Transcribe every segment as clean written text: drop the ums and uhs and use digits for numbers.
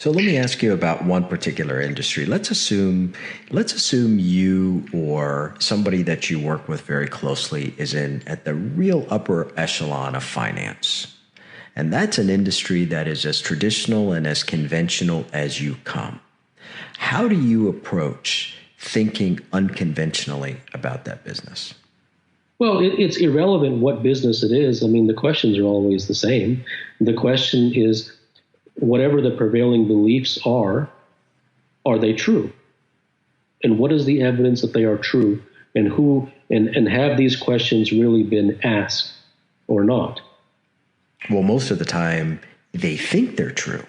So let me ask you about one particular industry. Let's assume you or somebody that you work with very closely is in at the real upper echelon of finance. And that's an industry that is as traditional and as conventional as you come. How do you approach thinking unconventionally about that business? Well, it's irrelevant what business it is. I mean, the questions are always the same. The question is, whatever the prevailing beliefs are they true? And what is the evidence that they are true? And and have these questions really been asked or not? Well, most of the time they think they're true,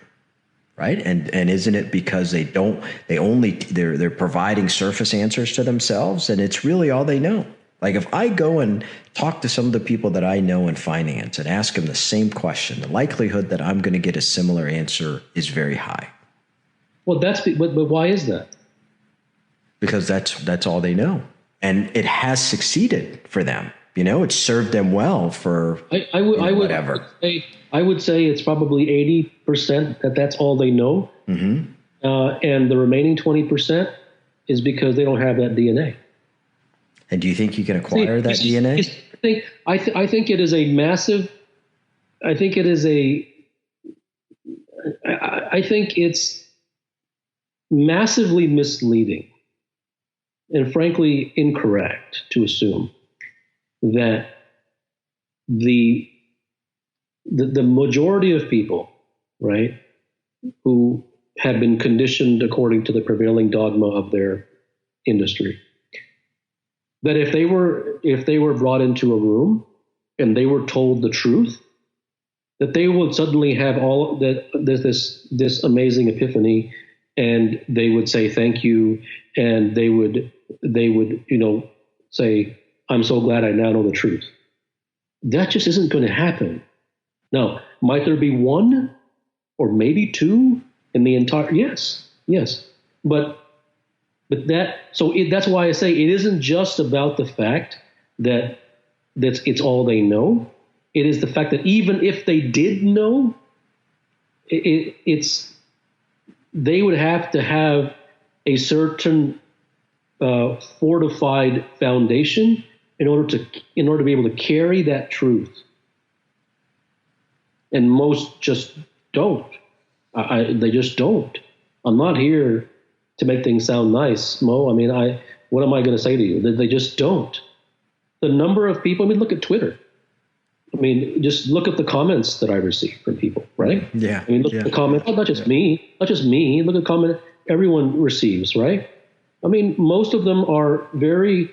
right? And isn't it because they're providing surface answers to themselves, and it's really all they know? Like if I go and talk to some of the people that I know in finance and ask them the same question, the likelihood that I'm going to get a similar answer is very high. Well, but why is that? Because that's all they know, and it has succeeded for them. It's served them well for whatever. I would say it's probably 80% that's all they know, and the remaining 20% is because they don't have that DNA. And do you think you can acquire that DNA? I think it is a massive. I think it is a. I think it's massively misleading and frankly incorrect to assume that the majority of people, right, who have been conditioned according to the prevailing dogma of their industry, that if they were brought into a room and they were told the truth, that they would suddenly have all that this amazing epiphany, and they would say thank you, and they would say, I'm so glad I now know the truth. That just isn't going to happen. Now, might there be one or maybe two in the entire? Yes, but that's why I say it isn't just about the fact that it's all they know. It is the fact that even if they did know, they would have to have a certain fortified foundation in order to be able to carry that truth. And most just don't. They just don't. I'm not here to make things sound nice, Mo. I mean, what am I going to say to you? They just don't. The number of people, I mean, look at Twitter. I mean, just look at the comments that I receive from people, right? Yeah. I mean, look at the comments, not just me, look at the comment everyone receives, right? I mean, most of them are very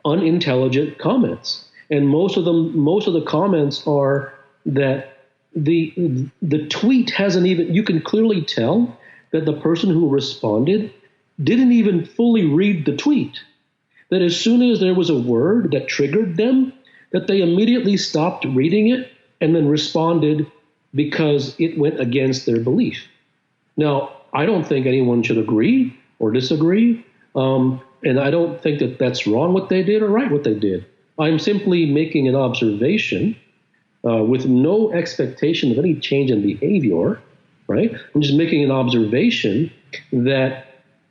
unintelligent comments. And most of the comments are that the tweet hasn't even, you can clearly tell that the person who responded didn't even fully read the tweet. That as soon as there was a word that triggered them, that they immediately stopped reading it and then responded because it went against their belief. Now, I don't think anyone should agree or disagree, and I don't think that that's wrong what they did or right what they did. I'm simply making an observation with no expectation of any change in behavior, right? I'm just making an observation that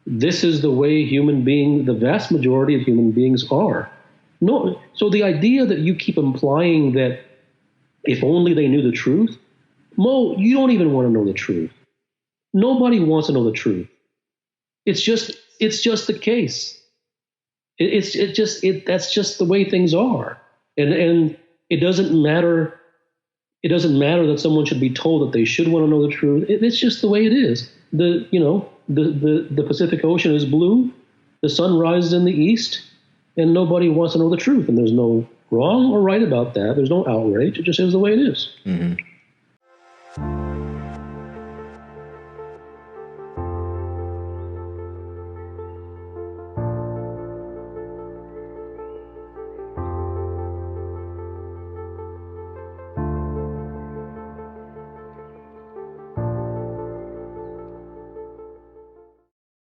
this is the way the vast majority of human beings are. No, so the idea that you keep implying that if only they knew the truth, Mo, you don't even want to know the truth. Nobody wants to know the truth. It's just the case. That's just the way things are. And it doesn't matter. It doesn't matter that someone should be told that they should want to know the truth. It's just the way it is. The Pacific Ocean is blue. The sun rises in the east. And nobody wants to know the truth. And there's no wrong or right about that. There's no outrage. It just is the way it is. Mm-hmm.